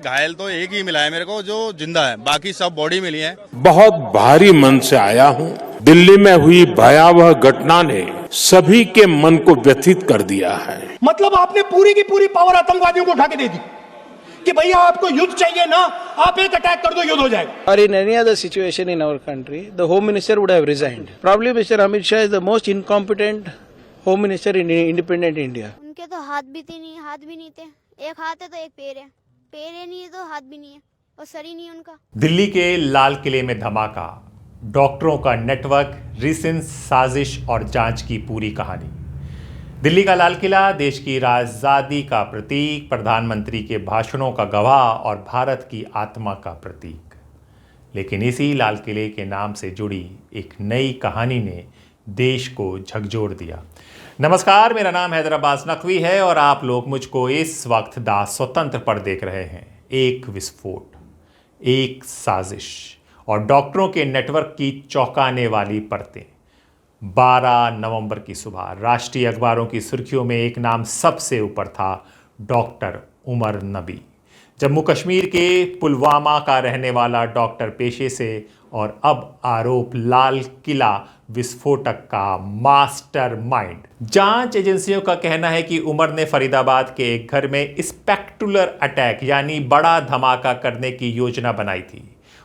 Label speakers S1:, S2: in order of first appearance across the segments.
S1: घायल तो एक ही मिला है मेरे को जो जिंदा है, बाकी सब बॉडी मिली है।
S2: बहुत भारी मन से आया हूं। दिल्ली में हुई भयावह घटना ने सभी के मन को व्यथित कर दिया है।
S3: मतलब आपने पूरी की पूरी पावर आतंकवादियों को उठा के दे दी कि भैया आपको युद्ध चाहिए ना, आप एक अटैक कर दो, युद्ध हो जाएगा।
S4: Or in any other situation in our country, the Home Minister would have resigned. Probably Mr. Amit Shah is the most incompetent Home Minister in independent India.
S5: उनके तो हाथ भी नहीं थे। एक हाथ है तो एक पैर है, पैर ही नहीं है तो हाथ भी नहीं है और सर ही नहीं है उनका।
S6: दिल्ली के लाल किले में धमाका, डॉक्टरों का नेटवर्क, रिसेंट साजिश और जांच की पूरी कहानी। दिल्ली का लाल किला देश की आज़ादी का प्रतीक, प्रधानमंत्री के भाषणों का गवाह और भारत की आत्मा का प्रतीक। लेकिन इसी लाल किले के नाम से जुड़ी एक नई कहानी ने देश को झकझोर दिया। नमस्कार, मेरा नाम हैदर अब्बास नकवी है और आप लोग मुझको इस वक्त द स्वतंत्र पर देख रहे हैं। एक विस्फोट, एक साजिश और डॉक्टरों के नेटवर्क की चौंकाने वाली परतें। 12 नवंबर की सुबह राष्ट्रीय अखबारों की सुर्खियों में एक नाम सबसे ऊपर था, डॉक्टर उमर नबी। जम्मू कश्मीर के पुलवामा का रहने वाला डॉक्टर पेशे से और अब आरोप लाल किला विस्फोटक का मास्टरमाइंड। जांच एजेंसियों का कहना है कि उमर ने फरीदाबाद के एक घर में स्पेक्टुलर अटैक यानी बड़ा धमाका करने की योजना बनाई थी।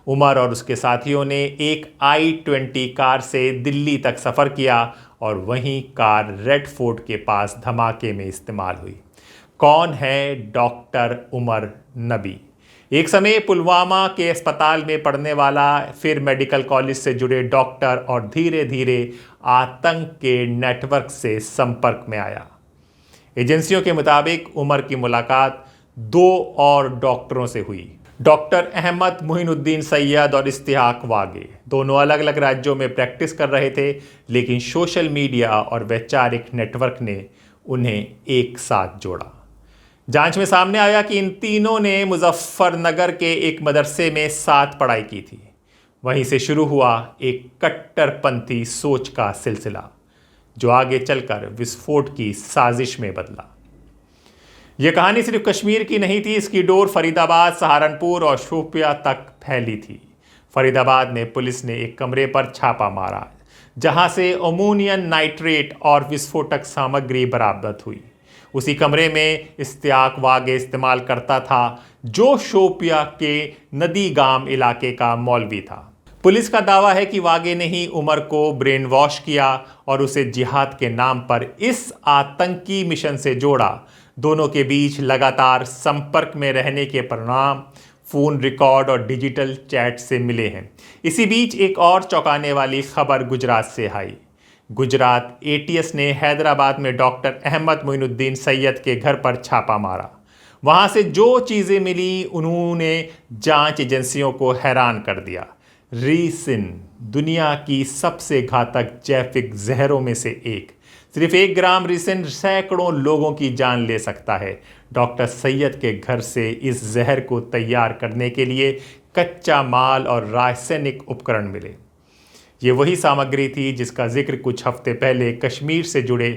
S6: उमर और उसके साथियों ने एक i20 कार से दिल्ली तक सफ़र किया और वहीं कार रेड फोर्ट के पास धमाके में इस्तेमाल हुई। कौन है डॉक्टर उमर नबी? एक समय पुलवामा के अस्पताल में पढ़ने वाला, फिर मेडिकल कॉलेज से जुड़े डॉक्टर और धीरे धीरे आतंक के नेटवर्क से संपर्क में आया। एजेंसियों के मुताबिक उमर की मुलाकात 2 और डॉक्टरों से हुई, डॉक्टर अहमद मोइनुद्दीन सैयद और इश्तियाक वागे। दोनों अलग अलग राज्यों में प्रैक्टिस कर रहे थे, लेकिन सोशल मीडिया और वैचारिक नेटवर्क ने उन्हें एक साथ जोड़ा। जांच में सामने आया कि इन तीनों ने मुजफ्फरनगर के एक मदरसे में साथ पढ़ाई की थी। वहीं से शुरू हुआ एक कट्टरपंथी सोच का सिलसिला, जो आगे चलकर विस्फोट की साजिश में बदला। यह कहानी सिर्फ कश्मीर की नहीं थी, इसकी डोर फरीदाबाद, सहारनपुर और शोपिया तक फैली थी। फरीदाबाद में पुलिस ने एक कमरे पर छापा मारा, जहां से अमोनियम नाइट्रेट और विस्फोटक सामग्री बरामद हुई। उसी कमरे में इश्तियाक वागे इस्तेमाल करता था, जो शोपिया के नदीगाम इलाके का मौलवी था। पुलिस का दावा है कि वागे ने ही उमर को ब्रेन वॉश किया और उसे जिहाद के नाम पर इस आतंकी मिशन से जोड़ा। दोनों के बीच लगातार संपर्क में रहने के परिणाम फ़ोन रिकॉर्ड और डिजिटल चैट से मिले हैं। इसी बीच एक और चौंकाने वाली खबर गुजरात से आई। गुजरात एटीएस ने हैदराबाद में डॉक्टर अहमद मोइनुद्दीन सैयद के घर पर छापा मारा। वहां से जो चीज़ें मिली, उन्होंने जांच एजेंसियों को हैरान कर दिया। रीसिन, दुनिया की सबसे घातक जैविक जहरों में से एक। सिर्फ 1 ग्राम रीसिन सैकड़ों लोगों की जान ले सकता है। डॉक्टर सैयद के घर से इस जहर को तैयार करने के लिए कच्चा माल और रासायनिक उपकरण मिले। ये वही सामग्री थी जिसका जिक्र कुछ हफ्ते पहले कश्मीर से जुड़े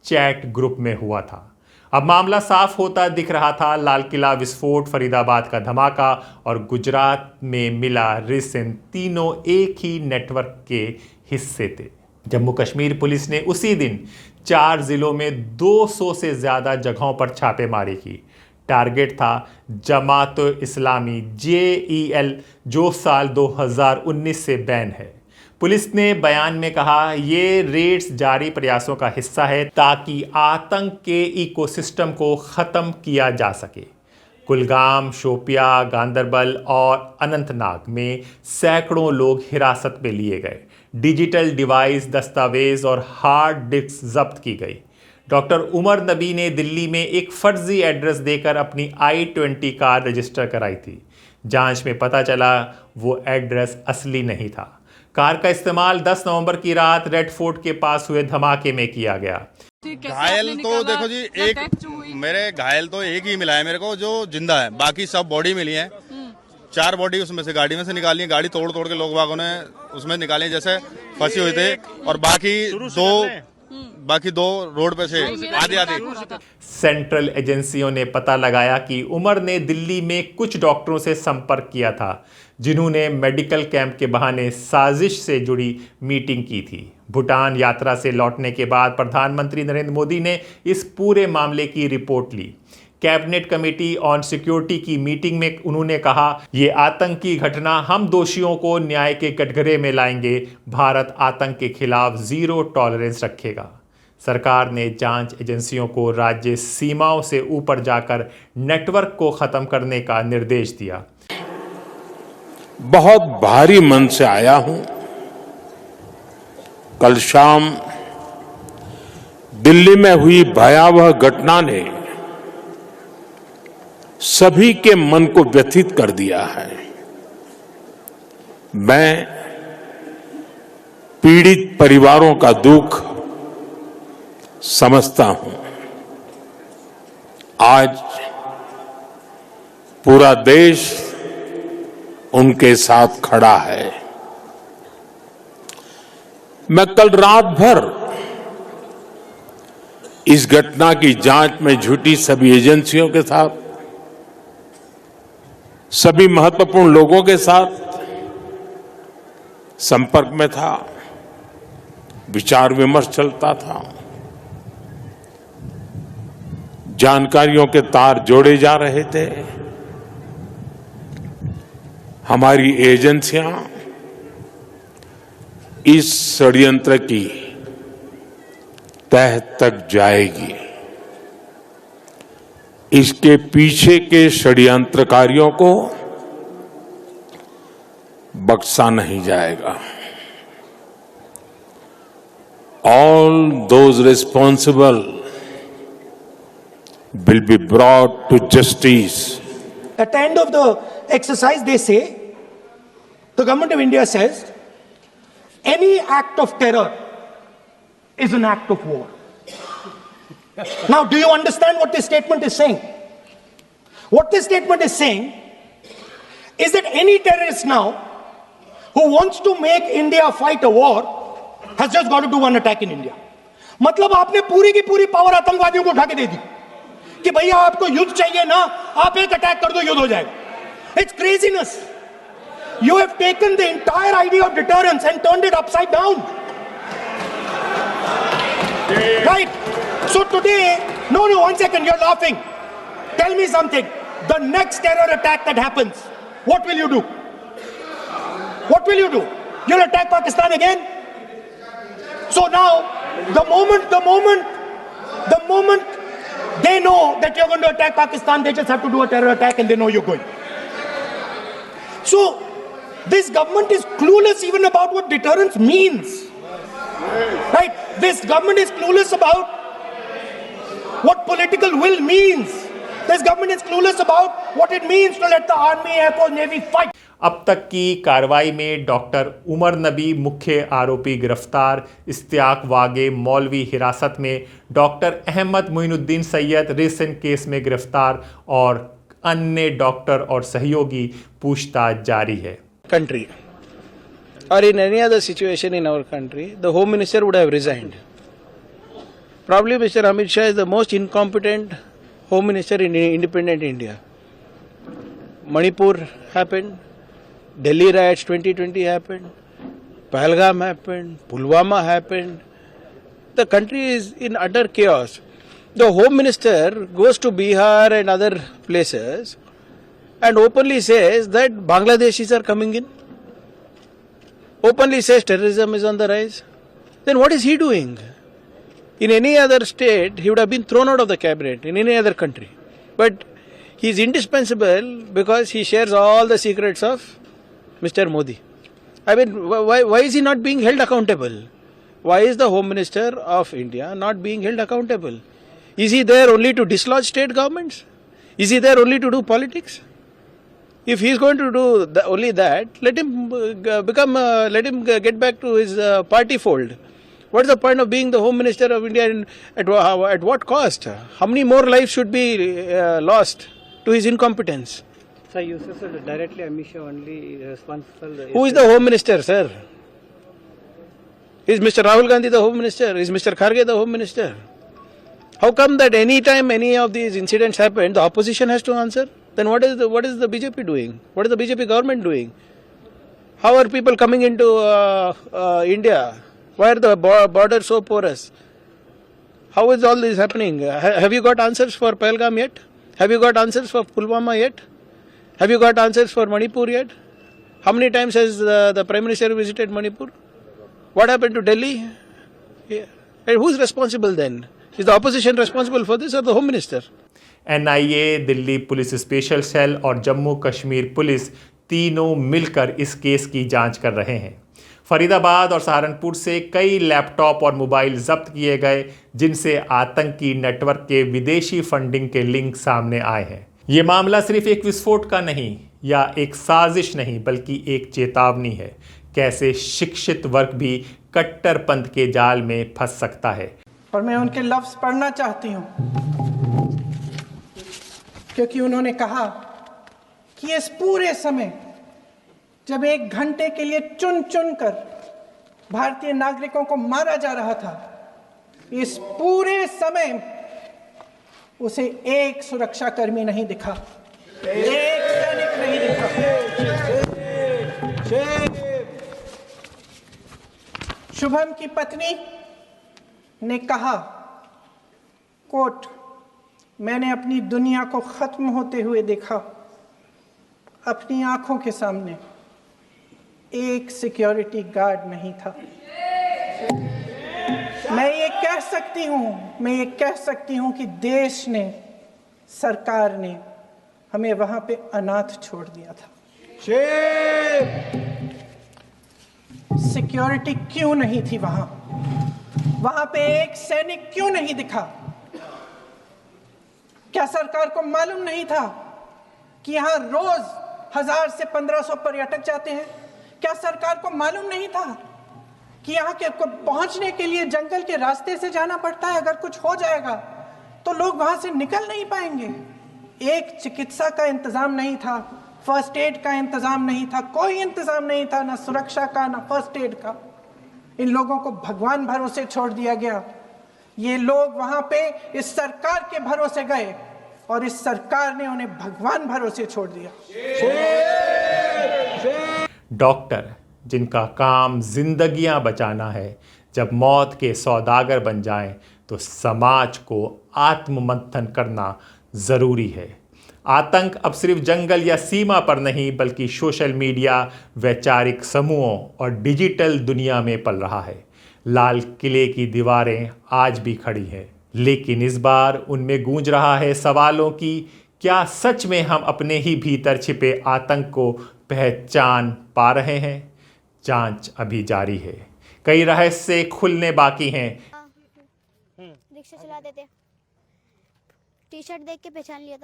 S6: चैट ग्रुप में हुआ था। अब मामला साफ होता दिख रहा था। लाल किला विस्फोट, फरीदाबाद का धमाका और गुजरात में मिला रिसिन, तीनों एक ही नेटवर्क के हिस्से थे। जम्मू कश्मीर पुलिस ने उसी दिन 4 जिलों में 200 से ज़्यादा जगहों पर छापेमारी की। टारगेट था जमात-ए-इस्लामी JEL, जो साल 2019 से बैन है। पुलिस ने बयान में कहा, ये रेड्स जारी प्रयासों का हिस्सा है ताकि आतंक के इकोसिस्टम को ख़त्म किया जा सके। कुलगाम, शोपिया, गांदरबल और अनंतनाग में सैकड़ों लोग हिरासत में लिए गए। डिजिटल डिवाइस, दस्तावेज और हार्ड डिस्क जब्त की गई। डॉक्टर उमर नबी ने दिल्ली में एक फर्जी एड्रेस देकर अपनी i20 कार रजिस्टर कराई थी। जांच में पता चला वो एड्रेस असली नहीं था। कार का इस्तेमाल 10 नवंबर की रात रेड फोर्ट के पास हुए धमाके में किया गया।
S1: घायल तो देखो जी, घायल तो एक ही मिला है मेरे को जो जिंदा है, बाकी सब बॉडी मिली है। 4 बॉडी उसमें से गाड़ी में से निकाली है। गाड़ी तोड़ तोड़ के लोग बागों ने उसमें निकाली, जैसे फंसी हुई थे। और बाकी बाकी 2 रोड पे से आधी आधी।
S6: सेंट्रल एजेंसियों ने पता लगाया कि उमर ने दिल्ली में कुछ डॉक्टरों से संपर्क किया था जिन्होंने मेडिकल कैंप के बहाने साजिश से जुड़ी मीटिंग की थी। भूटान यात्रा से लौटने के बाद प्रधानमंत्री नरेंद्र मोदी ने इस पूरे मामले की रिपोर्ट ली। कैबिनेट कमेटी ऑन सिक्योरिटी की मीटिंग में उन्होंने कहा, ये आतंकी घटना, हम दोषियों को न्याय के कटघरे में लाएंगे। भारत आतंक के खिलाफ जीरो टॉलरेंस रखेगा। सरकार ने जांच एजेंसियों को राज्य सीमाओं से ऊपर जाकर नेटवर्क को खत्म करने का निर्देश दिया।
S2: बहुत भारी मन से आया हूं। कल शाम दिल्ली में हुई भयावह घटना ने सभी के मन को व्यथित कर दिया है। मैं पीड़ित परिवारों का दुख समझता हूं। आज पूरा देश उनके साथ खड़ा है। मैं कल रात भर इस घटना की जांच में जुटी सभी एजेंसियों के साथ, सभी महत्वपूर्ण लोगों के साथ संपर्क में था, विचार विमर्श चलता था, जानकारियों के तार जोड़े जा रहे थे। हमारी एजेंसियां इस षड्यंत्र की तह तक जाएगी। इसके पीछे के षड्यंत्रकारियों को बख्शा नहीं जाएगा। All those responsible will be brought to justice.
S3: At the end of the exercise, they say, the government of India says, any act of terror is an act of war. Now, do you understand what this statement is saying? What this statement is saying is that any terrorist now who wants to make India fight a war has just got to do one attack in India. मतलब आपने पूरी की पूरी power आतंकवादियों को उठा के दे दी कि भैया आपको युद्ध चाहिए ना, आप एक अटैक कर दो, युद्ध हो जाएगा। It's craziness. You have taken the entire idea of deterrence and turned it upside down. Right? So today, no, one second, you're laughing. Tell me something. The next terror attack that happens, what will you do? What will you do? You'll attack Pakistan again? So now, the moment they know that you're going to attack Pakistan, they just have to do a terror attack and they know you're going. So, this government is clueless even about what deterrence means. Right? This government is clueless about what political will means. This government is clueless about what it means to let the army, air force, navy fight.
S6: अब तक की कार्रवाई में doctor Umar नबी मुख्य आरोपी गिरफ्तार, इस्तियाक वागे मौलवी हिरासत में, doctor Ahmad Moinuddin Sayyed recent case में गिरफ्तार और अन्य डॉक्टर और सहयोगी पूछताछ जारी है।
S4: Country or in any other situation in our country, the Home Minister would have resigned. Probably Mr. Amit Shah is the most incompetent Home Minister in independent India. Manipur happened, Delhi riots 2020 happened, Pahalgam happened, Pulwama happened. The country is in utter chaos. The Home Minister goes to Bihar and other places and openly says that Bangladeshis are coming in. Openly says terrorism is on the rise. Then what is he doing? In any other state, he would have been thrown out of the cabinet, in any other country. But he is indispensable because he shares all the secrets of Mr. Modi. I mean, why is he not being held accountable? Why is the Home Minister of India not being held accountable? Is he there only to dislodge state governments? Is he there only to do politics? If he is going to do only that, let him get back to his party fold. What is the point of being the Home Minister of India and at what cost? How many more lives should be lost to his incompetence?
S7: Sir, you said directly Amit Shah only responsible.
S4: Who is the Home Minister, sir? Is Mr. Rahul Gandhi the Home Minister? Is Mr. Kharge the Home Minister? How come that any time any of these incidents happen, the opposition has to answer? Then what is the BJP doing? What is the BJP government doing? How are people coming into India? Why are the borders so porous? How is all this happening? Have you got answers for Pahalgam yet? Have you got answers for Pulwama yet? Have you got answers for Manipur yet? How many times has the Prime Minister visited Manipur? What happened to Delhi? Yeah. And who's responsible then? Is the opposition responsible for this or the Home Minister?
S6: NIA, Delhi police special cell और Jammu Kashmir police तीनों मिलकर इस case की जांच कर रहे हैं। फरीदाबाद और सहारनपुर से कई लैपटॉप और मोबाइल जब्त किए गए, जिनसे आतंकी नेटवर्क के विदेशी फंडिंग के लिंक सामने आए हैं। ये मामला सिर्फ एक विस्फोट का नहीं या एक साजिश नहीं, बल्कि एक चेतावनी है कैसे शिक्षित वर्ग भी कट्टरपंथ के जाल में फंस सकता है।
S7: और मैं उनके लफ्ज पढ़ना चाहती हूं, क्योंकि उन्होंने कहा कि इस पूरे समय जब 1 घंटे के लिए चुन चुन कर भारतीय नागरिकों को मारा जा रहा था, इस पूरे समय उसे एक सुरक्षाकर्मी नहीं दिखा, एक सैनिक नहीं दिखा। शुभम की पत्नी ने कहा, कोट, मैंने अपनी दुनिया को खत्म होते हुए देखा, अपनी आंखों के सामने एक सिक्योरिटी गार्ड नहीं था। मैं ये कह सकती हूं कि देश ने, सरकार ने हमें वहां पे अनाथ छोड़ दिया था। सिक्योरिटी क्यों नहीं थी वहां? वहां पे एक सैनिक क्यों नहीं दिखा? क्या सरकार को मालूम नहीं था कि यहां रोज 1000 से 1500 पर्यटक जाते हैं? क्या सरकार को मालूम नहीं था कि यहाँ के पहुंचने के लिए जंगल के रास्ते से जाना पड़ता है? अगर कुछ हो जाएगा तो लोग वहां से निकल नहीं पाएंगे। एक चिकित्सा का इंतजाम नहीं था, फर्स्ट एड का इंतजाम नहीं था, कोई इंतजाम नहीं था, ना सुरक्षा का ना फर्स्ट एड का। इन लोगों को भगवान भरोसे छोड़ दिया गया। ये लोग वहां पे इस सरकार के भरोसे गए और इस सरकार ने उन्हें भगवान भरोसे छोड़ दिया।
S6: डॉक्टर जिनका काम जिंदगियां बचाना है, जब मौत के सौदागर बन जाएं, तो समाज को आत्ममंथन करना ज़रूरी है। आतंक अब सिर्फ जंगल या सीमा पर नहीं, बल्कि सोशल मीडिया, वैचारिक समूहों और डिजिटल दुनिया में पल रहा है। लाल किले की दीवारें आज भी खड़ी हैं, लेकिन इस बार उनमें गूंज रहा है सवालों की, क्या सच में हम अपने ही भीतर छिपे आतंक को पहचान पा रहे हैं? जांच अभी जारी है, कई रहस्य खुलने बाकी हैं।
S5: रिक्शा चलाते थे, टी शर्ट देख के पहचान लिया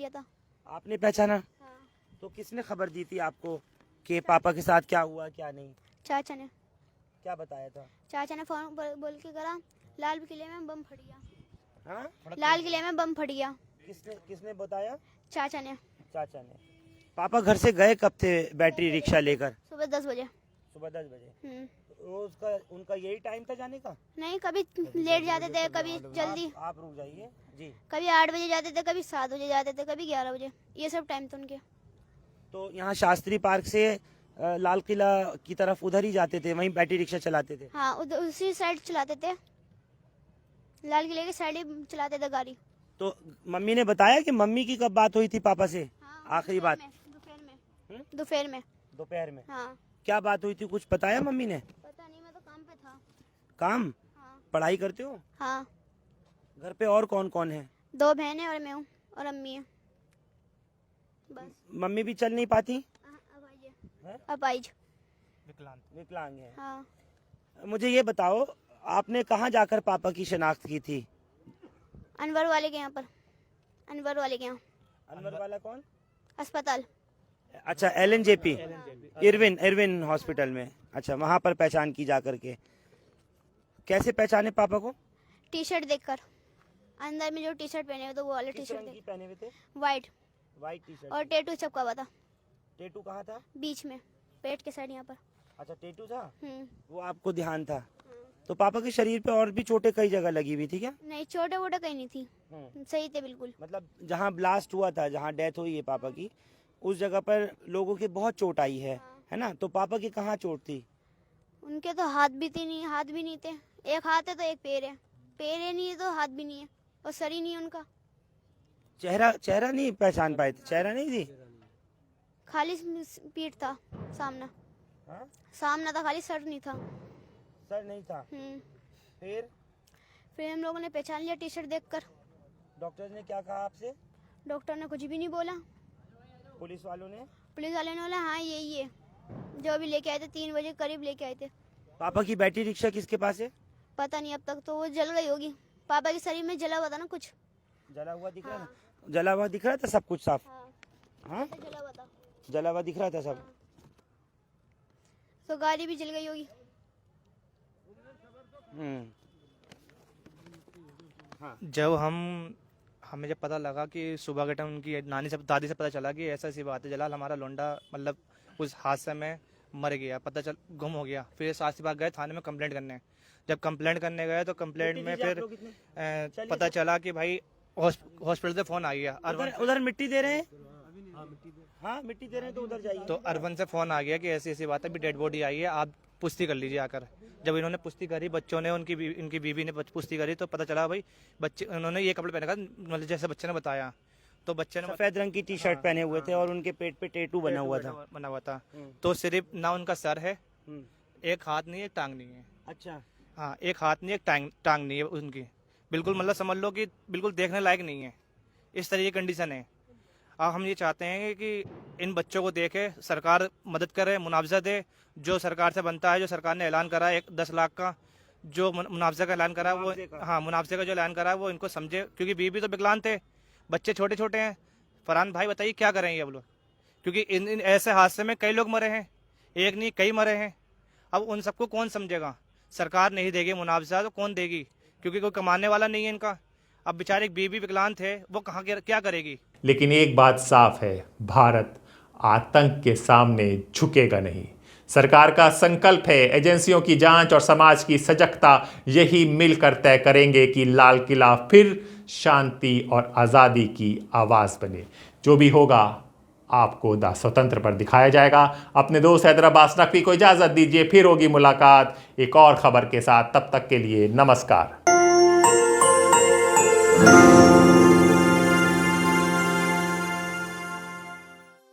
S5: था।
S8: आपने पहचाना?
S5: हाँ।
S8: तो किसने खबर दी थी आपको कि पापा के साथ क्या हुआ क्या नहीं?
S5: चाचा ने।
S8: क्या बताया था?
S5: चाचा ने फोन बोल के करा, लाल किले में बम फट गया।
S8: हाँ?
S5: लाल किले में बम फट गया।
S8: किसने बताया?
S5: चाचा ने।
S8: पापा घर से गए कब थे बैटरी रिक्शा लेकर?
S5: सुबह 10 बजे।
S8: सुबह 10 बजे। रोज का उनका यही टाइम था जाने का?
S5: नहीं, कभी लेट जाते थे, कभी जल्दी।
S8: आप रुक जाइए जी।
S5: कभी 8 बजे जाते थे, कभी 7 बजे जाते थे, कभी 11 बजे, ये सब टाइम थे उनके।
S8: तो यहाँ शास्त्री पार्क से लाल किला की तरफ उधर ही जाते थे, वहीं बैटरी रिक्शा चलाते थे?
S5: हाँ, उधर उसी साइड चलाते थे, लाल किले की साइड ही चलाते थे गाड़ी।
S8: तो मम्मी ने बताया कि मम्मी की कब बात हुई थी पापा से?
S5: हाँ,
S8: आखिरी बात
S5: दोपहर में।
S8: हाँ। क्या बात हुई थी, कुछ बताया मम्मी ने?
S5: पता नहीं, मैं तो काम पे था।
S8: काम?
S5: हाँ।
S8: पढ़ाई करते हो?
S5: हाँ।
S8: घर पे और कौन कौन है?
S5: 2 बहनें और मैं हूँ, और अम्मी है, बस।
S8: मम्मी भी चल नहीं पाती?
S5: अपाइज
S8: विकलांग है।
S5: हाँ।
S8: मुझे ये बताओ, आपने कहाँ जाकर पापा की शिनाख्त की थी?
S5: अनवर वाले के यहाँ।
S8: अनवर वाला कौन?
S5: अस्पताल।
S8: अच्छा, LNJP, इरविन हॉस्पिटल में। अच्छा, वहाँ पर पहचान की जाकर के। कैसे पहचाने पापा को?
S5: टी शर्ट देखकर, अंदर में जो टी शर्ट पहने हुए तो वो वाले टी शर्ट
S8: पहने हुए थे?
S5: White
S8: T shirt.
S5: और टैटू चिपका हुआ था।
S8: टैटू कहाँ था?
S5: बीच में, पेट के साइड यहाँ पर।
S8: अच्छा टैटू था,
S5: हम्म।
S8: वो आपको ध्यान था। तो पापा के शरीर पे और भी चोटें कई जगह लगी हुई थी क्या?
S5: नहीं, छोटे वोटे कहीं नहीं थी, सही थे बिल्कुल।
S8: मतलब जहाँ ब्लास्ट हुआ था, जहाँ डेथ हुई है पापा की, उस जगह पर लोगों की बहुत चोट आई है ना? तो पापा की कहाँ चोट थी?
S5: उनके तो हाथ भी नहीं थे। एक हाथ है तो एक पैर है, पैर ही नहीं है तो हाथ भी नहीं है, और सर ही नहीं है उनका।
S8: चेहरा नहीं पहचान पाए थे? चेहरा नहीं थी,
S5: खाली पीठ था, सामना
S8: हाँ?
S5: सामना था, खाली सर नहीं था।
S8: सर नहीं था।
S5: फिर हम लोगों ने पहचान लिया टी शर्ट देखकर।
S8: डॉक्टर ने क्या कहा आपसे?
S5: डॉक्टर ने कुछ भी नहीं बोला।
S8: पुलिस वालों ने
S5: बोला हाँ यही है, जो अभी लेके आए थे 3 बजे करीब लेके आए थे।
S8: पापा की बैटरी रिक्शा किसके पास है?
S5: पता नहीं, अब तक तो वो जल गई होगी। पापा के शरीर में जला हुआ था ना कुछ।
S8: जला हुआ दिख रहा था? जला हुआ दिख रहा था सब कुछ साफ? हाँ,
S5: जला हुआ था,
S8: जला हुआ दिख रहा था सब।
S5: तो गाड़ी भी जल गई होगी।
S9: जब हमें जब पता लगा कि सुबह के टाइम उनकी नानी से दादी से पता चला कि ऐसा ऐसी बात है, जलाल हमारा लोंडा मतलब उस हादसे में मर गया, पता चल गुम हो गया। फिर साथ ही बात गए थाने में कंप्लेंट करने। जब कंप्लेंट करने गए तो कंप्लेंट में फिर पता चला कि भाई हॉस्पिटल से फोन आ गया।
S8: उधर मिट्टी दे रहे हैं? हाँ मिट्टी दे रहे हैं तो उधर जाइए।
S9: तो अर्बन से फोन आ गया कि ऐसी ऐसी बात है, अभी डेड बॉडी आई है, आप पुष्टि कर लीजिए आकर। जब इन्होंने पुष्टि करी, बच्चों ने इनकी बीवी ने पुष्टि करी, तो पता चला भाई बच्चे उन्होंने ये कपड़े पहने का, मतलब जैसे बच्चे ने बताया। तो बच्चे ने
S8: सफेद रंग की टी शर्ट पहने हुए थे और उनके पेट पे टैटू बना हुआ था।
S9: तो सिर्फ ना उनका सर है, एक हाथ नहीं, एक टांग नहीं है।
S8: अच्छा,
S9: हाँ, एक हाथ नहीं, एक टांग नहीं है उनकी, बिल्कुल मतलब समझ लो कि बिल्कुल देखने लायक नहीं है, इस तरह की कंडीशन है। अब हम ये चाहते हैं कि इन बच्चों को देखे सरकार मदद करे, मुआवजा दे, जो सरकार से बनता है, जो सरकार ने ऐलान करा है 10 लाख का, जो मुआवजे का ऐलान करा वो, हाँ मुआवजे का जो ऐलान करा वो इनको समझे, क्योंकि बीवी तो विकलांग थे, बच्चे छोटे छोटे हैं। फरहान भाई बताइए क्या करेंगे अब लोग, क्योंकि इन ऐसे हादसे में कई लोग मरे हैं, एक नहीं कई मरे हैं। अब उन सबको कौन समझेगा? सरकार नहीं देगी मुआवजा तो कौन देगी, क्योंकि कोई कमाने वाला नहीं है इनका। अब बेचारे बीवी विकलांग थे, वो कहाँ क्या करेगी?
S6: लेकिन एक बात साफ है, भारत आतंक के सामने झुकेगा नहीं। सरकार का संकल्प है, एजेंसियों की जांच और समाज की सजगता यही मिलकर तय करेंगे कि लाल किला फिर शांति और आज़ादी की आवाज़ बने। जो भी होगा आपको द स्वतंत्र पर दिखाया जाएगा। अपने दोस्त हैदराबाद नकवी को इजाज़त दीजिए, फिर होगी मुलाकात एक और खबर के साथ। तब तक के लिए नमस्कार।